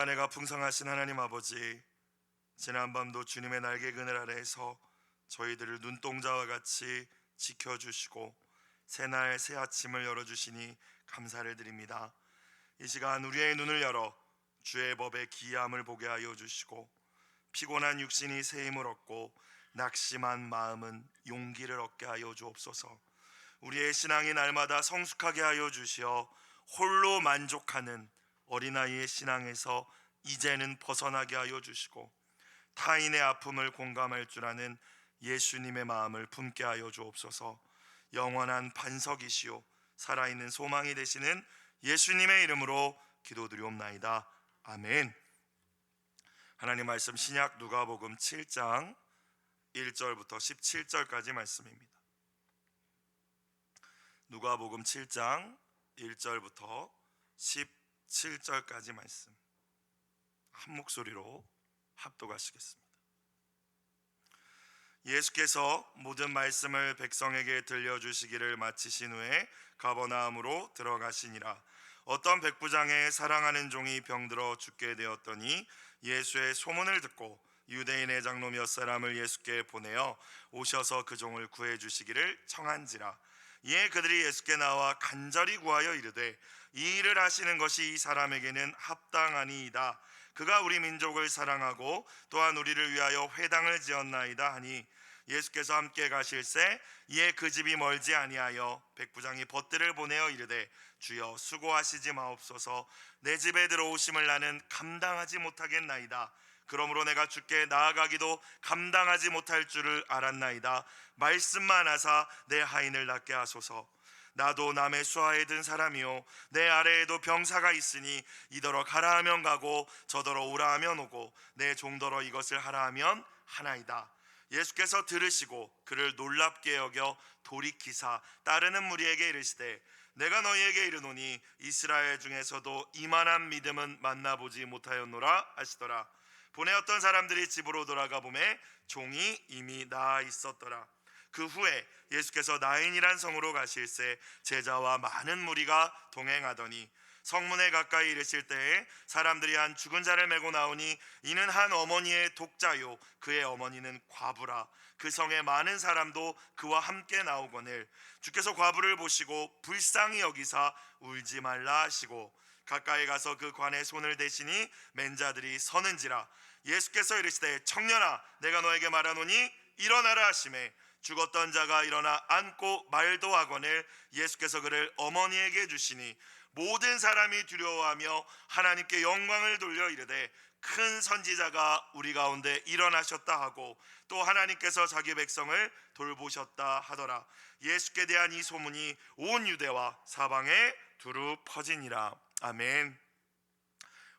은혜가 풍성하신 하나님 아버지, 지난밤도 주님의 날개 그늘 아래에서 저희들을 눈동자와 같이 지켜주시고 새날 새 아침을 열어주시니 감사를 드립니다. 이 시간 우리의 눈을 열어 주의 법의 기이함을 보게 하여 주시고 피곤한 육신이 새 힘을 얻고 낙심한 마음은 용기를 얻게 하여 주옵소서. 우리의 신앙이 날마다 성숙하게 하여 주시어 홀로 만족하는 어린아이의 신앙에서 이제는 벗어나게 하여 주시고 타인의 아픔을 공감할 줄 아는 예수님의 마음을 품게 하여 주옵소서. 영원한 반석이시오 살아있는 소망이 되시는 예수님의 이름으로 기도드리옵나이다. 아멘. 하나님 말씀 신약 누가복음 7장 1절부터 17절까지 말씀입니다. 누가복음 7장 1절부터 17절까지 말씀 한 목소리로 합독하시겠습니다. 예수께서 모든 말씀을 백성에게 들려주시기를 마치신 후에 가버나움으로 들어가시니라. 어떤 백부장의 사랑하는 종이 병들어 죽게 되었더니 예수의 소문을 듣고 유대인의 장로 몇 사람을 예수께 보내어 오셔서 그 종을 구해 주시기를 청한지라. 이에 그들이 예수께 나와 간절히 구하여 이르되 이 일을 하시는 것이 이 사람에게는 합당하니이다. 그가 우리 민족을 사랑하고 또한 우리를 위하여 회당을 지었나이다 하니 예수께서 함께 가실새 이에 그 집이 멀지 아니하여 백부장이 벗들을 보내어 이르되 주여 수고하시지 마옵소서. 내 집에 들어오심을 나는 감당하지 못하겠나이다. 그러므로 내가 주께 나아가기도 감당하지 못할 줄을 알았나이다. 말씀만 하사 내 하인을 낫게 하소서. 나도 남의 수하에 든 사람이요 내 아래에도 병사가 있으니 이더러 가라 하면 가고 저더러 오라 하면 오고 내 종더러 이것을 하라 하면 하나이다. 예수께서 들으시고 그를 놀랍게 여겨 돌이키사 따르는 무리에게 이르시되 내가 너희에게 이르노니 이스라엘 중에서도 이만한 믿음은 만나보지 못하였노라 하시더라. 보내었던 사람들이 집으로 돌아가 보매 종이 이미 나아 있었더라. 그 후에 예수께서 나인이란 성으로 가실새 제자와 많은 무리가 동행하더니 성문에 가까이 이르실 때에 사람들이 한 죽은 자를 메고 나오니 이는 한 어머니의 독자요 그의 어머니는 과부라. 그 성에 많은 사람도 그와 함께 나오거늘 주께서 과부를 보시고 불쌍히 여기사 울지 말라 하시고 가까이 가서 그 관에 손을 대시니 맨 자들이 서는지라. 예수께서 이르시되 청년아 내가 너에게 말하노니 일어나라 하시매 죽었던 자가 일어나 앉고 말도 하거늘 예수께서 그를 어머니에게 주시니 모든 사람이 두려워하며 하나님께 영광을 돌려 이르되 큰 선지자가 우리 가운데 일어나셨다 하고 또 하나님께서 자기 백성을 돌보셨다 하더라. 예수께 대한 이 소문이 온 유대와 사방에 두루 퍼지니라. 아멘.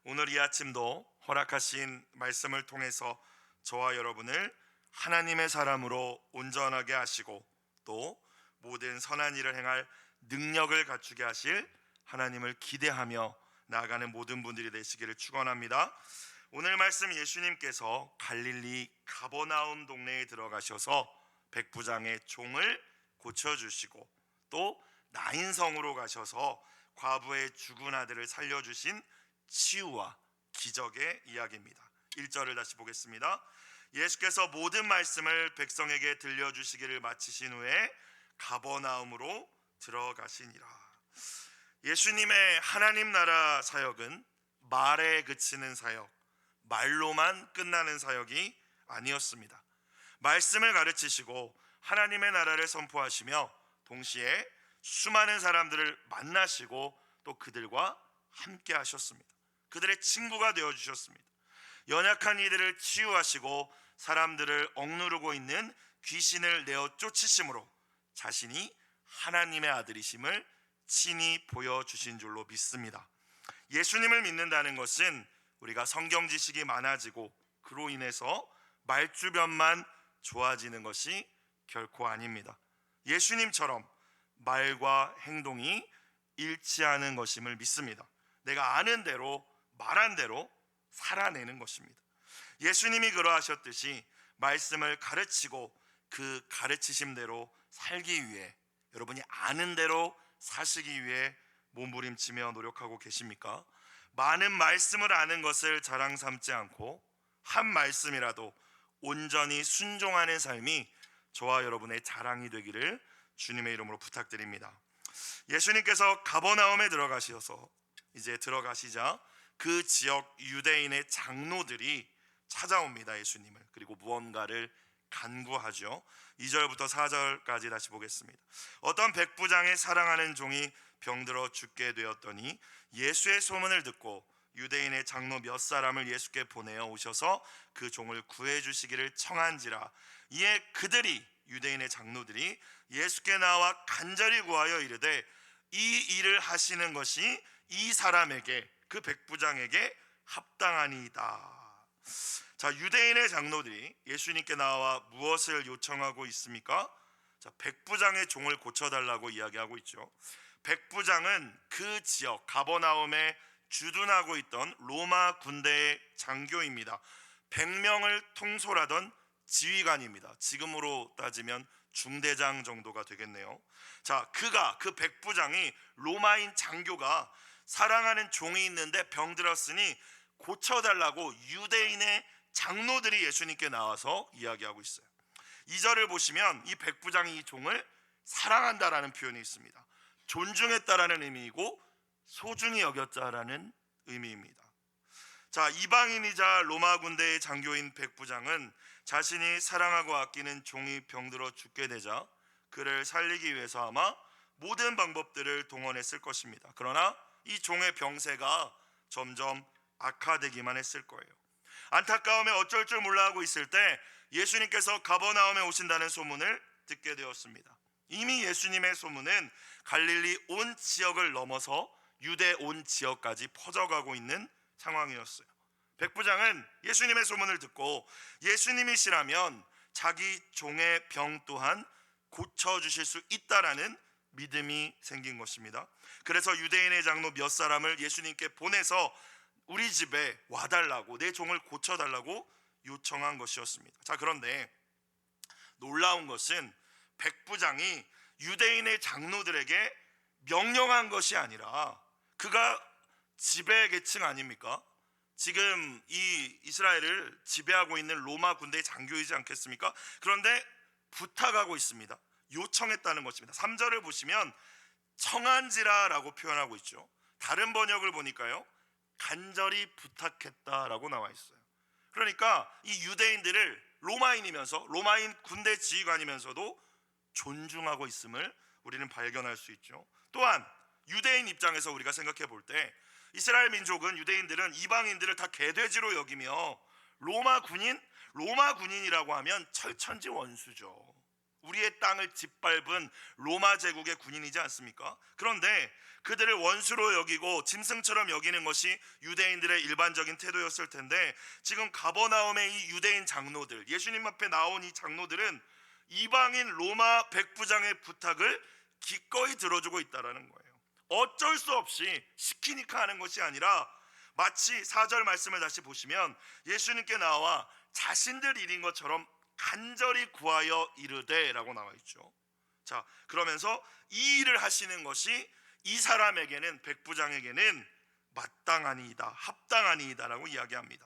오늘 이 아침도 허락하신 말씀을 통해서 저와 여러분을 하나님의 사람으로 온전하게 하시고 또 모든 선한 일을 행할 능력을 갖추게 하실 하나님을 기대하며 나아가는 모든 분들이 되시기를 축원합니다. 오늘 말씀 예수님께서 갈릴리 가버나움 동네에 들어가셔서 백부장의 종을 고쳐주시고 또 나인성으로 가셔서 과부의 죽은 아들을 살려주신 치유와 기적의 이야기입니다. 1절을 다시 보겠습니다. 예수께서 모든 말씀을 백성에게 들려주시기를 마치신 후에 가버나움으로 들어가시니라. 예수님의 하나님 나라 사역은 말에 그치는 사역, 말로만 끝나는 사역이 아니었습니다. 말씀을 가르치시고 하나님의 나라를 선포하시며 동시에 수많은 사람들을 만나시고 또 그들과 함께 하셨습니다. 그들의 친구가 되어주셨습니다. 연약한 이들을 치유하시고 사람들을 억누르고 있는 귀신을 내어 쫓으심으로 자신이 하나님의 아들이심을 친히 보여주신 줄로 믿습니다. 예수님을 믿는다는 것은 우리가 성경 지식이 많아지고 그로 인해서 말주변만 좋아지는 것이 결코 아닙니다. 예수님처럼 말과 행동이 일치하는 것임을 믿습니다. 내가 아는 대로 말한 대로 살아내는 것입니다. 예수님이 그러하셨듯이 말씀을 가르치고 그 가르치심대로 살기 위해 여러분이 아는 대로 사시기 위해 몸부림치며 노력하고 계십니까? 많은 말씀을 아는 것을 자랑 삼지 않고 한 말씀이라도 온전히 순종하는 삶이 저와 여러분의 자랑이 되기를 주님의 이름으로 부탁드립니다. 예수님께서 가버나움에 들어가시자 그 지역 유대인의 장로들이 찾아옵니다. 예수님을. 그리고 무언가를 간구하죠. 2절부터 4절까지 다시 보겠습니다. 어떤 백부장의 사랑하는 종이 병들어 죽게 되었더니 예수의 소문을 듣고 유대인의 장로 몇 사람을 예수께 보내어 오셔서 그 종을 구해 주시기를 청한지라. 이에 그들이, 유대인의 장로들이 예수께 나와 간절히 구하여 이르되 이 일을 하시는 것이 이 사람에게, 그 백부장에게 합당하니이다. 자, 유대인의 장로들이 예수님께 나와 무엇을 요청하고 있습니까? 자, 백부장의 종을 고쳐달라고 이야기하고 있죠. 백부장은 그 지역 가버나움에 주둔하고 있던 로마 군대의 장교입니다. 100명을 통솔하던 지휘관입니다. 지금으로 따지면 중대장 정도가 되겠네요. 자, 그 백부장이, 로마인 장교가 사랑하는 종이 있는데 병들었으니 고쳐달라고 유대인의 장로들이 예수님께 나와서 이야기하고 있어요. 2절을 보시면 이 백부장이 이 종을 사랑한다라는 표현이 있습니다. 존중했다라는 의미이고 소중히 여겼다라는 의미입니다. 자, 이방인이자 로마 군대의 장교인 백부장은 자신이 사랑하고 아끼는 종이 병들어 죽게 되자 그를 살리기 위해서 아마 모든 방법들을 동원했을 것입니다. 그러나 이 종의 병세가 점점 악화되기만 했을 거예요. 안타까움에 어쩔 줄 몰라 하고 있을 때 예수님께서 가버나움에 오신다는 소문을 듣게 되었습니다. 이미 예수님의 소문은 갈릴리 온 지역을 넘어서 유대 온 지역까지 퍼져가고 있는 상황이었어요. 백부장은 예수님의 소문을 듣고 예수님이시라면 자기 종의 병 또한 고쳐주실 수 있다라는 믿음이 생긴 것입니다. 그래서 유대인의 장로 몇 사람을 예수님께 보내서 우리 집에 와달라고, 내 종을 고쳐달라고 요청한 것이었습니다. 자, 그런데 놀라운 것은 백부장이 유대인의 장로들에게 명령한 것이 아니라, 그가 지배 계층 아닙니까? 지금 이 이스라엘을 지배하고 있는 로마 군대의 장교이지 않겠습니까? 그런데 부탁하고 있습니다. 요청했다는 것입니다. 3절을 보시면 청한지라라고 표현하고 있죠. 다른 번역을 보니까요, 간절히 부탁했다라고 나와 있어요. 그러니까 이 유대인들을 로마인이면서, 로마인 군대 지휘관이면서도 존중하고 있음을 우리는 발견할 수 있죠. 또한 유대인 입장에서 우리가 생각해 볼 때, 이스라엘 민족은, 유대인들은 이방인들을 다 개돼지로 여기며 로마 군인이라고 하면 철천지 원수죠. 우리의 땅을 짓밟은 로마 제국의 군인이지 않습니까? 그런데 그들을 원수로 여기고 짐승처럼 여기는 것이 유대인들의 일반적인 태도였을 텐데, 지금 가버나움의 이 유대인 장로들, 예수님 앞에 나온 이 장로들은 이방인 로마 백부장의 부탁을 기꺼이 들어주고 있다는 거예요. 어쩔 수 없이 시키니까 하는 것이 아니라, 마치 4절 말씀을 다시 보시면 예수님께 나와 자신들 일인 것처럼 간절히 구하여 이르되 라고 나와 있죠. 자, 그러면서 이 일을 하시는 것이 이 사람에게는, 백부장에게는 마땅하니이다, 합당하니이다 라고 이야기합니다.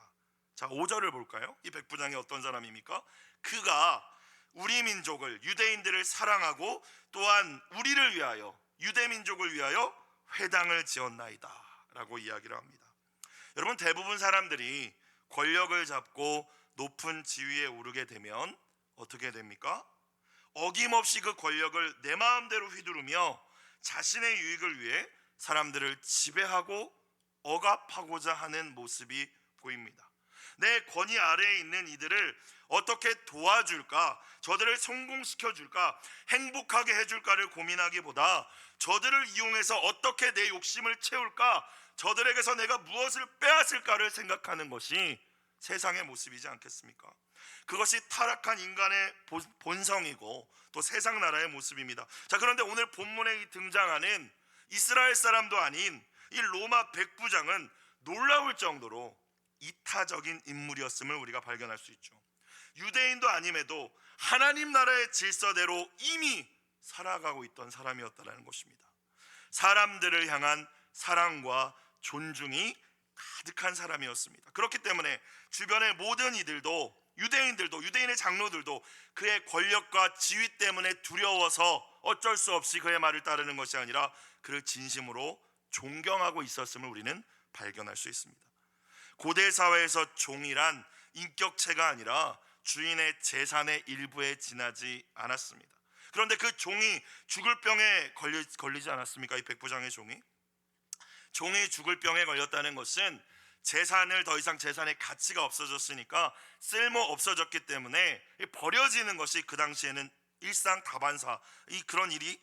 자, 5절을 볼까요? 이 백부장이 어떤 사람입니까? 그가 우리 민족을, 유대인들을 사랑하고 또한 우리를 위하여, 유대 민족을 위하여 회당을 지었나이다 라고 이야기를 합니다. 여러분, 대부분 사람들이 권력을 잡고 높은 지위에 오르게 되면 어떻게 됩니까? 어김없이 그 권력을 내 마음대로 휘두르며 자신의 유익을 위해 사람들을 지배하고 억압하고자 하는 모습이 보입니다. 내 권위 아래에 있는 이들을 어떻게 도와줄까, 저들을 성공시켜줄까, 행복하게 해줄까를 고민하기보다 저들을 이용해서 어떻게 내 욕심을 채울까, 저들에게서 내가 무엇을 빼앗을까를 생각하는 것이 세상의 모습이지 않겠습니까? 그것이 타락한 인간의 본성이고 또 세상 나라의 모습입니다. 자, 그런데 오늘 본문에 등장하는 이스라엘 사람도 아닌 이 로마 백부장은 놀라울 정도로 이타적인 인물이었음을 우리가 발견할 수 있죠. 유대인도 아님에도 하나님 나라의 질서대로 이미 살아가고 있던 사람이었다는 것입니다. 사람들을 향한 사랑과 존중이 가득한 사람이었습니다. 그렇기 때문에 주변의 모든 이들도, 유대인들도, 유대인의 장로들도 그의 권력과 지위 때문에 두려워서 어쩔 수 없이 그의 말을 따르는 것이 아니라 그를 진심으로 존경하고 있었음을 우리는 발견할 수 있습니다. 고대 사회에서 종이란 인격체가 아니라 주인의 재산의 일부에 지나지 않았습니다. 그런데 그 종이 죽을 병에 걸리지 않았습니까? 이 백부장의 종이 죽을 병에 걸렸다는 것은 재산을 더 이상 재산의 가치가 없어졌으니까 쓸모 없어졌기 때문에 버려지는 것이 그 당시에는 일상 다반사, 그런 일이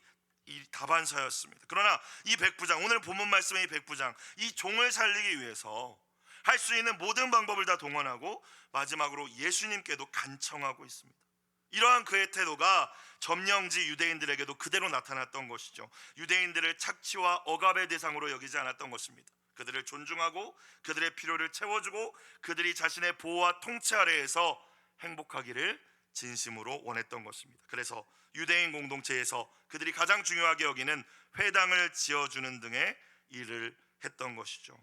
다반사였습니다. 그러나 이 백부장, 오늘 본문 말씀의 이 백부장, 이 종을 살리기 위해서 할 수 있는 모든 방법을 다 동원하고 마지막으로 예수님께도 간청하고 있습니다. 이러한 그의 태도가 점령지 유대인들에게도 그대로 나타났던 것이죠. 유대인들을 착취와 억압의 대상으로 여기지 않았던 것입니다. 그들을 존중하고 그들의 필요를 채워주고 그들이 자신의 보호와 통치 아래에서 행복하기를 진심으로 원했던 것입니다. 그래서 유대인 공동체에서 그들이 가장 중요하게 여기는 회당을 지어주는 등의 일을 했던 것이죠.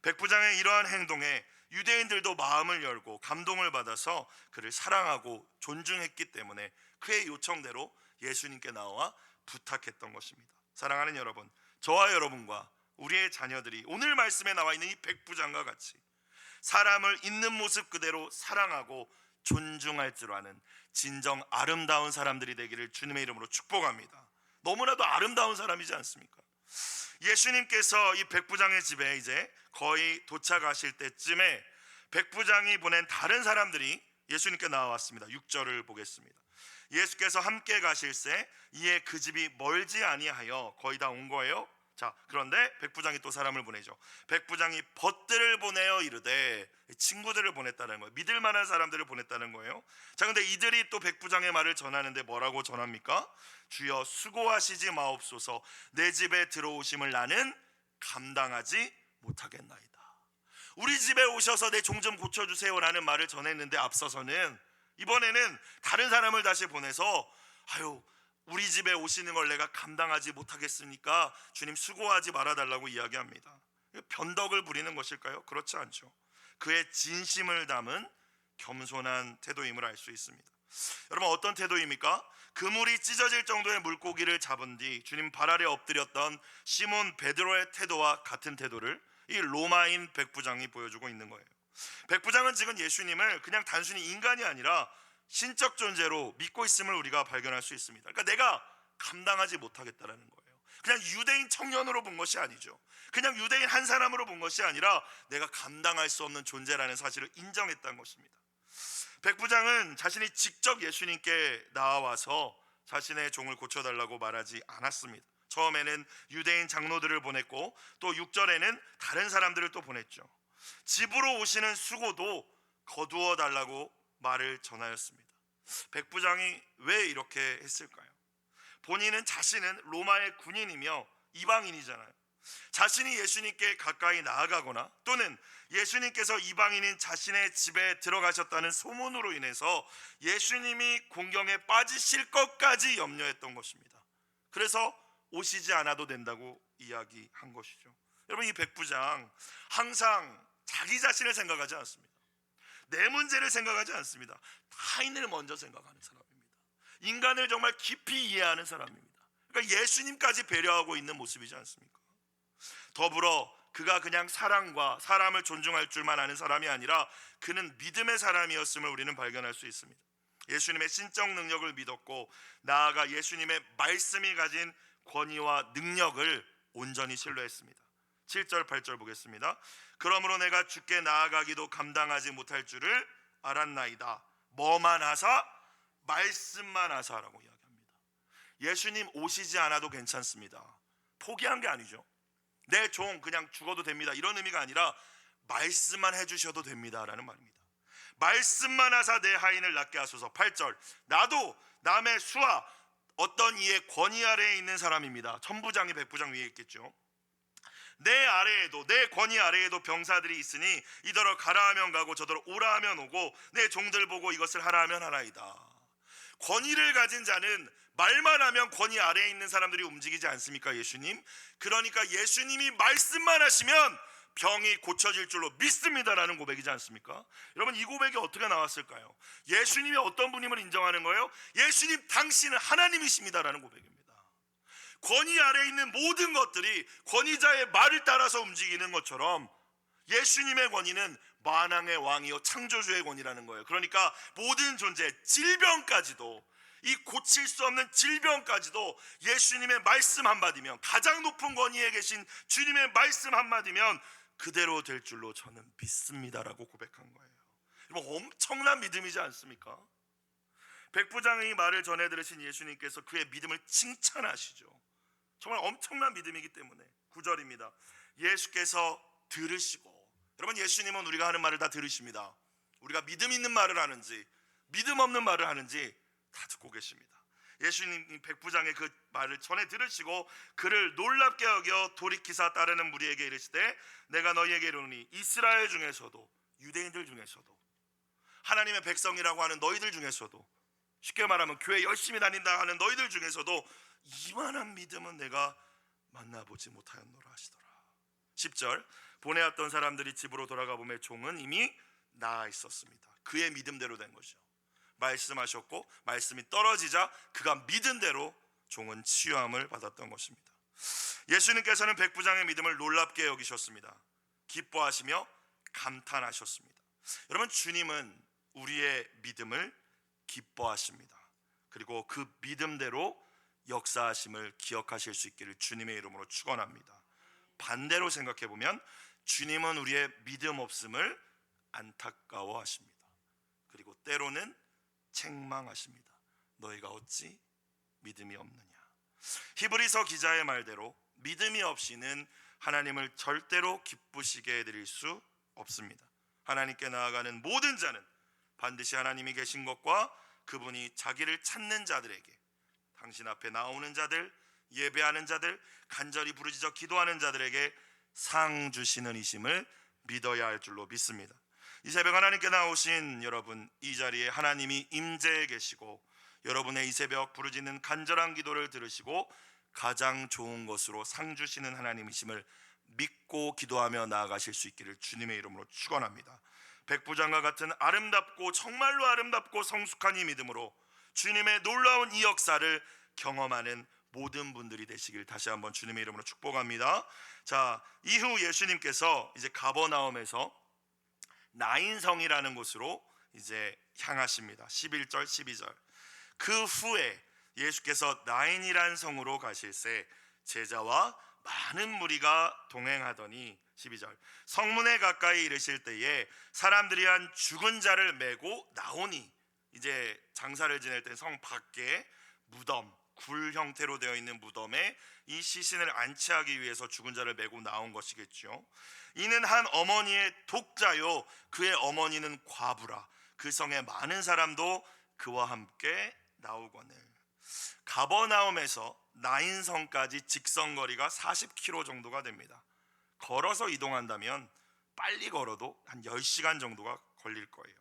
백부장의 이러한 행동에 유대인들도 마음을 열고 감동을 받아서 그를 사랑하고 존중했기 때문에 그의 요청대로 예수님께 나와 부탁했던 것입니다. 사랑하는 여러분, 저와 여러분과 우리의 자녀들이 오늘 말씀에 나와 있는 이 백부장과 같이 사람을 있는 모습 그대로 사랑하고 존중할 줄 아는 진정 아름다운 사람들이 되기를 주님의 이름으로 축복합니다. 너무나도 아름다운 사람이지 않습니까? 예수님께서 이 백부장의 집에 이제 거의 도착하실 때쯤에 백부장이 보낸 다른 사람들이 예수님께 나왔습니다. 6절을 보겠습니다. 예수께서 함께 가실새 이에 그 집이 멀지 아니하여 거의 다 온 거예요. 자, 그런데 백부장이 또 사람을 보내죠. 백부장이 벗들을 보내어 이르되, 친구들을 보냈다는 거예요. 믿을 만한 사람들을 보냈다는 거예요. 자, 근데 이들이 또 백부장의 말을 전하는데 뭐라고 전합니까? 주여 수고하시지 마옵소서, 내 집에 들어오심을 나는 감당하지 못하겠나이다. 우리 집에 오셔서 내 종 좀 고쳐주세요라는 말을 전했는데 앞서서는 이번에는 다른 사람을 다시 보내서 우리 집에 오시는 걸 내가 감당하지 못하겠으니까 주님 수고하지 말아달라고 이야기합니다. 변덕을 부리는 것일까요? 그렇지 않죠. 그의 진심을 담은 겸손한 태도임을 알 수 있습니다. 여러분, 어떤 태도입니까? 그물이 찢어질 정도의 물고기를 잡은 뒤 주님 발 아래 엎드렸던 시몬 베드로의 태도와 같은 태도를 이 로마인 백부장이 보여주고 있는 거예요. 백부장은 지금 예수님을 그냥 단순히 인간이 아니라 신적 존재로 믿고 있음을 우리가 발견할 수 있습니다. 그러니까 내가 감당하지 못하겠다라는 거예요. 그냥 유대인 청년으로 본 것이 아니죠. 그냥 유대인 한 사람으로 본 것이 아니라 내가 감당할 수 없는 존재라는 사실을 인정했다는 것입니다. 백부장은 자신이 직접 예수님께 나와서 자신의 종을 고쳐달라고 말하지 않았습니다. 처음에는 유대인 장로들을 보냈고 또 6절에는 다른 사람들을 또 보냈죠. 집으로 오시는 수고도 거두어 달라고 말을 전하였습니다. 백부장이 왜 이렇게 했을까요? 본인은 자신은 로마의 군인이며 이방인이잖아요. 자신이 예수님께 가까이 나아가거나 또는 예수님께서 이방인인 자신의 집에 들어가셨다는 소문으로 인해서 예수님이 공경에 빠지실 것까지 염려했던 것입니다. 그래서 오시지 않아도 된다고 이야기한 것이죠. 여러분, 이 백부장 항상 자기 자신을 생각하지 않습니다. 내 문제를 생각하지 않습니다. 타인을 먼저 생각하는 사람입니다. 인간을 정말 깊이 이해하는 사람입니다. 그러니까 예수님까지 배려하고 있는 모습이지 않습니까? 더불어 그가 그냥 사랑과 사람을 존중할 줄만 아는 사람이 아니라 그는 믿음의 사람이었음을 우리는 발견할 수 있습니다. 예수님의 신적 능력을 믿었고 나아가 예수님의 말씀이 가진 권위와 능력을 온전히 신뢰했습니다. 7절 8절 보겠습니다. 그러므로 내가 주께 나아가기도 감당하지 못할 줄을 알았나이다. 뭐만 하사? 말씀만 하사라고 이야기합니다. 예수님 오시지 않아도 괜찮습니다. 포기한 게 아니죠. 내 종 그냥 죽어도 됩니다, 이런 의미가 아니라 말씀만 해주셔도 됩니다라는 말입니다. 말씀만 하사 내 하인을 낫게 하소서. 8절 나도 남의 수하 어떤 이의 권위 아래에 있는 사람입니다. 천부장이 백부장 위에 있겠죠. 내 아래에도, 내 권위 아래에도 병사들이 있으니 이더러 가라 하면 가고 저더러 오라 하면 오고 내 종들 보고 이것을 하라 하면 하나이다. 권위를 가진 자는 말만 하면 권위 아래에 있는 사람들이 움직이지 않습니까? 예수님. 그러니까 예수님이 말씀만 하시면 병이 고쳐질 줄로 믿습니다라는 고백이지 않습니까? 여러분, 이 고백이 어떻게 나왔을까요? 예수님이 어떤 분임을 인정하는 거예요? 예수님 당신은 하나님이십니다라는 고백입니다. 권위 아래에 있는 모든 것들이 권위자의 말을 따라서 움직이는 것처럼 예수님의 권위는 만왕의 왕이요 창조주의 권위라는 거예요. 그러니까 모든 존재, 질병까지도, 이 고칠 수 없는 질병까지도 예수님의 말씀 한마디면, 가장 높은 권위에 계신 주님의 말씀 한마디면 그대로 될 줄로 저는 믿습니다라고 고백한 거예요. 엄청난 믿음이지 않습니까? 백부장의 말을 전해 들으신 예수님께서 그의 믿음을 칭찬하시죠. 정말 엄청난 믿음이기 때문에 9절입니다. 예수께서 들으시고, 여러분, 예수님은 우리가 하는 말을 다 들으십니다. 우리가 믿음 있는 말을 하는지 믿음 없는 말을 하는지 다 듣고 계십니다. 예수님 백부장의 그 말을 전해 들으시고 그를 놀랍게 여겨 돌이키사 따르는 무리에게 이르시되 내가 너희에게 이르노니 이스라엘 중에서도, 유대인들 중에서도, 하나님의 백성이라고 하는 너희들 중에서도, 쉽게 말하면 교회 열심히 다닌다 하는 너희들 중에서도 이만한 믿음은 내가 만나보지 못하였노라 하시더라. 10절, 보내었던 사람들이 집으로 돌아가 보매 종은 이미 나아 있었습니다. 그의 믿음대로 된 것이죠. 말씀하셨고 말씀이 떨어지자 그가 믿은 대로 종은 치유함을 받았던 것입니다. 예수님께서는 백부장의 믿음을 놀랍게 여기셨습니다. 기뻐하시며 감탄하셨습니다. 여러분, 주님은 우리의 믿음을 기뻐하십니다. 그리고 그 믿음대로 역사하심을 기억하실 수 있기를 주님의 이름으로 축원합니다. 반대로 생각해 보면 주님은 우리의 믿음 없음을 안타까워하십니다. 그리고 때로는 책망하십니다. 너희가 어찌 믿음이 없느냐. 히브리서 기자의 말대로 믿음이 없이는 하나님을 절대로 기쁘시게 해드릴 수 없습니다. 하나님께 나아가는 모든 자는 반드시 하나님이 계신 것과 그분이 자기를 찾는 자들에게, 당신 앞에 나오는 자들, 예배하는 자들, 간절히 부르짖어 기도하는 자들에게 상 주시는 이심을 믿어야 할 줄로 믿습니다. 이 새벽 하나님께 나오신 여러분, 이 자리에 하나님이 임재해 계시고 여러분의 이 새벽 부르짖는 간절한 기도를 들으시고 가장 좋은 것으로 상 주시는 하나님이심을 믿고 기도하며 나아가실 수 있기를 주님의 이름으로 축원합니다. 백부장과 같은 아름답고 정말로 아름답고 성숙한 이 믿음으로 주님의 놀라운 이 역사를 경험하는 모든 분들이 되시길 다시 한번 주님의 이름으로 축복합니다. 자, 이후 예수님께서 이제 가버나움에서 나인성이라는 곳으로 이제 향하십니다. 11절 12절. 그 후에 예수께서 나인이라는 성으로 가실새 제자와 많은 무리가 동행하더니 12절. 성문에 가까이 이르실 때에 사람들이 한 죽은 자를 메고 나오니, 이제 장사를 지낼 때 성 밖에 무덤, 굴 형태로 되어 있는 무덤에 이 시신을 안치하기 위해서 죽은 자를 메고 나온 것이겠죠. 이는 한 어머니의 독자요 그의 어머니는 과부라. 그 성에 많은 사람도 그와 함께 나오거늘. 가버나움에서 나인성까지 직선거리가 40km 정도가 됩니다. 걸어서 이동한다면 빨리 걸어도 한 10시간 정도가 걸릴 거예요.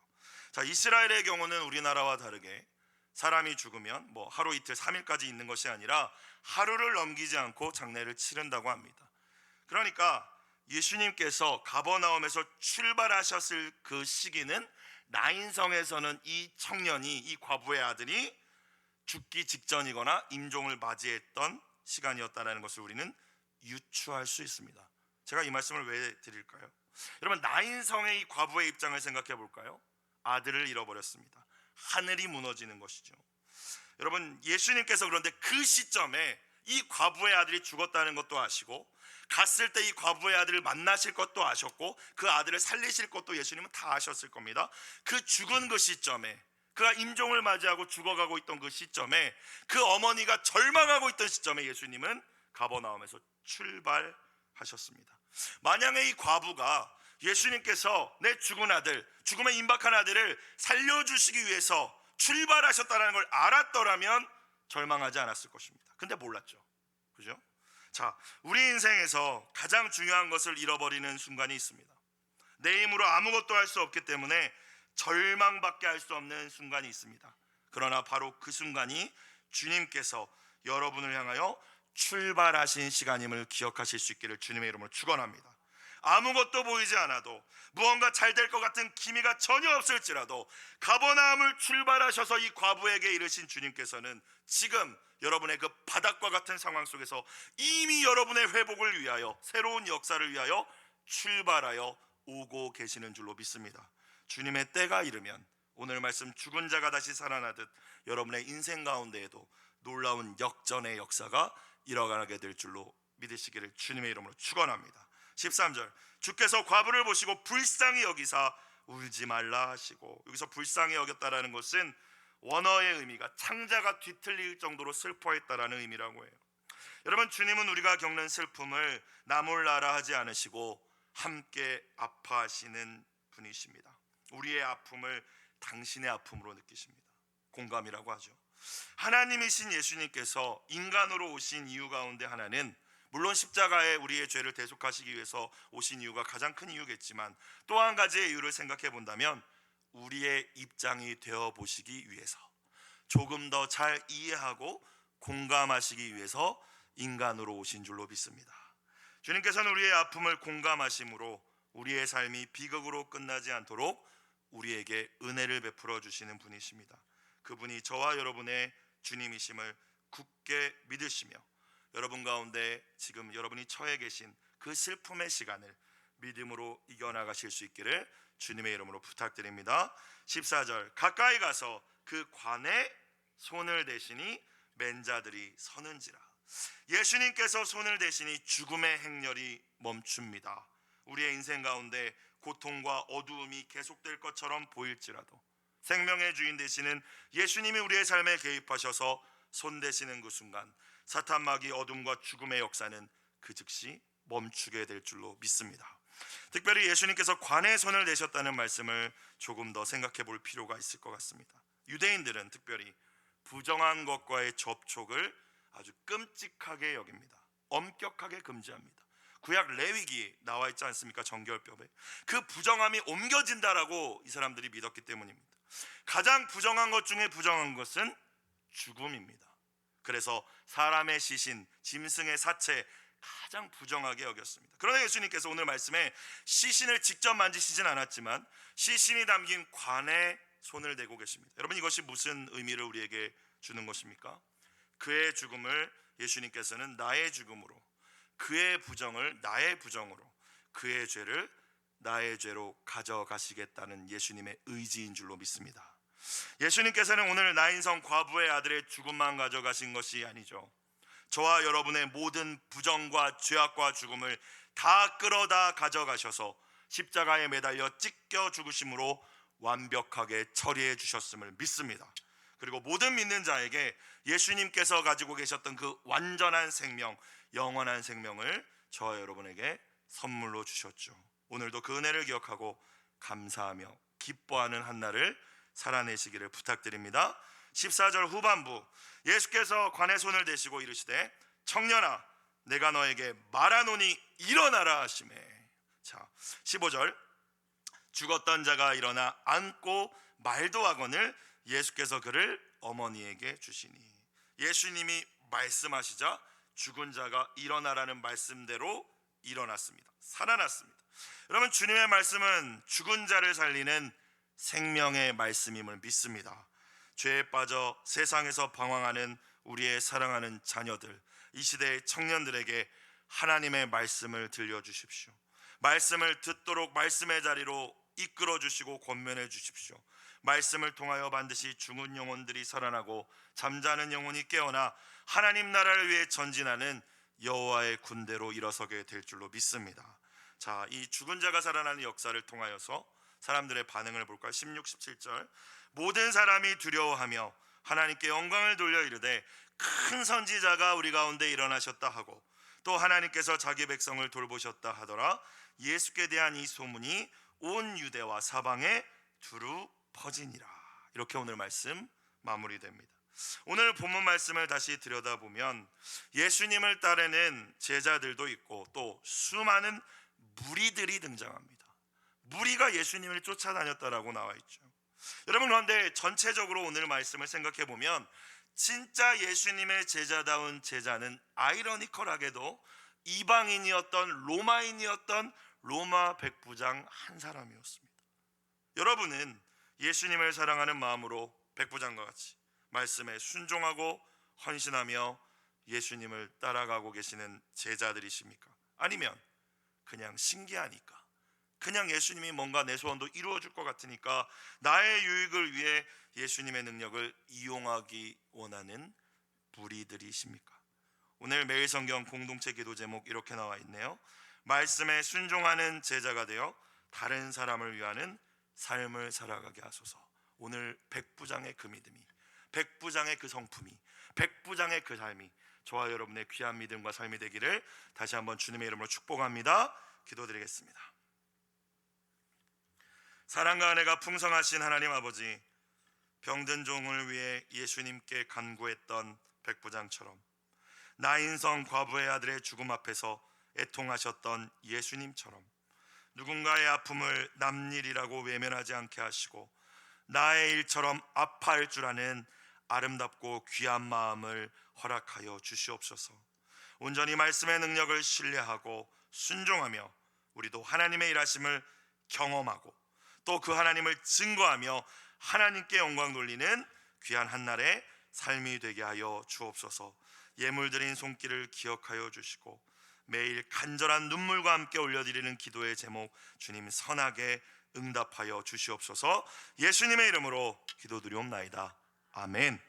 자, 이스라엘의 경우는 우리나라와 다르게 사람이 죽으면 뭐 하루 이틀 3일까지 있는 것이 아니라 하루를 넘기지 않고 장례를 치른다고 합니다. 그러니까 예수님께서 가버나움에서 출발하셨을 그 시기는 나인성에서는 이 청년이, 이 과부의 아들이 죽기 직전이거나 임종을 맞이했던 시간이었다는 것을 우리는 유추할 수 있습니다. 제가 이 말씀을 왜 드릴까요? 여러분, 나인성의 이 과부의 입장을 생각해 볼까요? 아들을 잃어버렸습니다. 하늘이 무너지는 것이죠. 여러분, 예수님께서 그런데 그 시점에 이 과부의 아들이 죽었다는 것도 아시고, 갔을 때 이 과부의 아들을 만나실 것도 아셨고, 그 아들을 살리실 것도 예수님은 다 아셨을 겁니다. 그 죽은 그 시점에, 그가 임종을 맞이하고 죽어가고 있던 그 시점에, 그 어머니가 절망하고 있던 시점에 예수님은 가버나움에서 출발하셨습니다. 만약에 이 과부가 예수님께서 내 죽은 아들, 죽음에 임박한 아들을 살려주시기 위해서 출발하셨다는 걸 알았더라면 절망하지 않았을 것입니다. 근데 몰랐죠. 그죠? 자, 우리 인생에서 가장 중요한 것을 잃어버리는 순간이 있습니다. 내 힘으로 아무것도 할 수 없기 때문에 절망밖에 할 수 없는 순간이 있습니다. 그러나 바로 그 순간이 주님께서 여러분을 향하여 출발하신 시간임을 기억하실 수 있기를 주님의 이름으로 축원합니다. 아무것도 보이지 않아도 무언가 잘 될 것 같은 기미가 전혀 없을지라도 가버나움을 출발하셔서 이 과부에게 이르신 주님께서는 지금 여러분의 그 바닥과 같은 상황 속에서 이미 여러분의 회복을 위하여, 새로운 역사를 위하여 출발하여 오고 계시는 줄로 믿습니다. 주님의 때가 이르면 오늘 말씀 죽은 자가 다시 살아나듯 여러분의 인생 가운데에도 놀라운 역전의 역사가 일어나게 될 줄로 믿으시기를 주님의 이름으로 축원합니다. 13절, 주께서 과부를 보시고 불쌍히 여기사 울지 말라 하시고, 여기서 불쌍히 여겼다라는 것은 원어의 의미가 창자가 뒤틀릴 정도로 슬퍼했다라는 의미라고 해요. 여러분, 주님은 우리가 겪는 슬픔을 나 몰라라 하지 않으시고 함께 아파하시는 분이십니다. 우리의 아픔을 당신의 아픔으로 느끼십니다. 공감이라고 하죠. 하나님이신 예수님께서 인간으로 오신 이유 가운데 하나는 물론 십자가에 우리의 죄를 대속하시기 위해서 오신 이유가 가장 큰 이유겠지만, 또 한 가지의 이유를 생각해 본다면 우리의 입장이 되어 보시기 위해서, 조금 더 잘 이해하고 공감하시기 위해서 인간으로 오신 줄로 믿습니다. 주님께서는 우리의 아픔을 공감하심으로 우리의 삶이 비극으로 끝나지 않도록 우리에게 은혜를 베풀어 주시는 분이십니다. 그분이 저와 여러분의 주님이심을 굳게 믿으시며 여러분 가운데 지금 여러분이 처해 계신 그 슬픔의 시간을 믿음으로 이겨나가실 수 있기를 주님의 이름으로 부탁드립니다. 14절, 가까이 가서 그 관에 손을 대시니 맨 자들이 서는지라. 예수님께서 손을 대시니 죽음의 행렬이 멈춥니다. 우리의 인생 가운데 고통과 어두움이 계속될 것처럼 보일지라도 생명의 주인 되시는 예수님이 우리의 삶에 개입하셔서 손 대시는 그 순간 사탄 마귀 어둠과 죽음의 역사는 그 즉시 멈추게 될 줄로 믿습니다. 특별히 예수님께서 관에 손을 대셨다는 말씀을 조금 더 생각해 볼 필요가 있을 것 같습니다. 유대인들은 특별히 부정한 것과의 접촉을 아주 끔찍하게 여깁니다. 엄격하게 금지합니다. 구약 레위기에 나와 있지 않습니까? 정결법에 그 부정함이 옮겨진다라고 이 사람들이 믿었기 때문입니다. 가장 부정한 것 중에 부정한 것은 죽음입니다. 그래서 사람의 시신, 짐승의 사체 가장 부정하게 여겼습니다. 그러나 예수님께서 오늘 말씀에 시신을 직접 만지시진 않았지만 시신이 담긴 관에 손을 대고 계십니다. 여러분, 이것이 무슨 의미를 우리에게 주는 것입니까? 그의 죽음을 예수님께서는 나의 죽음으로, 그의 부정을 나의 부정으로, 그의 죄를 나의 죄로 가져가시겠다는 예수님의 의지인 줄로 믿습니다. 예수님께서는 오늘 나인성 과부의 아들의 죽음만 가져가신 것이 아니죠. 저와 여러분의 모든 부정과 죄악과 죽음을 다 끌어다 가져가셔서 십자가에 매달려 찢겨 죽으심으로 완벽하게 처리해 주셨음을 믿습니다. 그리고 모든 믿는 자에게 예수님께서 가지고 계셨던 그 완전한 생명, 영원한 생명을 저와 여러분에게 선물로 주셨죠. 오늘도 그 은혜를 기억하고 감사하며 기뻐하는 한 날을 살아내시기를 부탁드립니다. 14절 후반부, 예수께서 관에 손을 대시고 이르시되 청년아 내가 너에게 말하노니 일어나라 하시매. 자, 15절, 죽었던 자가 일어나 앉고 말도 하거늘 예수께서 그를 어머니에게 주시니. 예수님이 말씀하시자 죽은 자가 일어나라는 말씀대로 일어났습니다. 살아났습니다. 여러분, 주님의 말씀은 죽은 자를 살리는 생명의 말씀임을 믿습니다. 죄에 빠져 세상에서 방황하는 우리의 사랑하는 자녀들, 이 시대의 청년들에게 하나님의 말씀을 들려주십시오. 말씀을 듣도록 말씀의 자리로 이끌어 주시고 권면해 주십시오. 말씀을 통하여 반드시 죽은 영혼들이 살아나고 잠자는 영혼이 깨어나 하나님 나라를 위해 전진하는 여호와의 군대로 일어서게 될 줄로 믿습니다. 자, 이 죽은 자가 살아나는 역사를 통하여서 사람들의 반응을 볼까요? 16, 17절, 모든 사람이 두려워하며 하나님께 영광을 돌려 이르되 큰 선지자가 우리 가운데 일어나셨다 하고 또 하나님께서 자기 백성을 돌보셨다 하더라. 예수께 대한 이 소문이 온 유대와 사방에 두루 퍼지니라. 이렇게 오늘 말씀 마무리됩니다. 오늘 본문 말씀을 다시 들여다보면 예수님을 따르는 제자들도 있고 또 수많은 무리들이 등장합니다. 무리가 예수님을 쫓아다녔다라고 나와 있죠. 여러분, 그런데 전체적으로 오늘 말씀을 생각해 보면 진짜 예수님의 제자다운 제자는 아이러니컬하게도 이방인이었던 로마인이었던 로마 백부장 한 사람이었습니다. 여러분은 예수님을 사랑하는 마음으로 백부장과 같이 말씀에 순종하고 헌신하며 예수님을 따라가고 계시는 제자들이십니까? 아니면 그냥 신기하니까, 그냥 예수님이 뭔가 내 소원도 이루어 줄 것 같으니까 나의 유익을 위해 예수님의 능력을 이용하기 원하는 무리들이십니까? 오늘 매일 성경 공동체 기도 제목 이렇게 나와 있네요. 말씀에 순종하는 제자가 되어 다른 사람을 위하는 삶을 살아가게 하소서. 오늘 백부장의 그 믿음이, 백부장의 그 성품이, 백부장의 그 삶이 저와 여러분의 귀한 믿음과 삶이 되기를 다시 한번 주님의 이름으로 축복합니다. 기도드리겠습니다. 사랑과 은혜가 풍성하신 하나님 아버지, 병든 종을 위해 예수님께 간구했던 백부장처럼 나인성 과부의 아들의 죽음 앞에서 애통하셨던 예수님처럼 누군가의 아픔을 남일이라고 외면하지 않게 하시고 나의 일처럼 아파할 줄 아는 아름답고 귀한 마음을 허락하여 주시옵소서. 온전히 말씀의 능력을 신뢰하고 순종하며 우리도 하나님의 일하심을 경험하고 또 그 하나님을 증거하며 하나님께 영광 돌리는 귀한 한날의 삶이 되게 하여 주옵소서. 예물드린 손길을 기억하여 주시고 매일 간절한 눈물과 함께 올려드리는 기도의 제목 주님 선하게 응답하여 주시옵소서. 예수님의 이름으로 기도드리옵나이다. 아멘.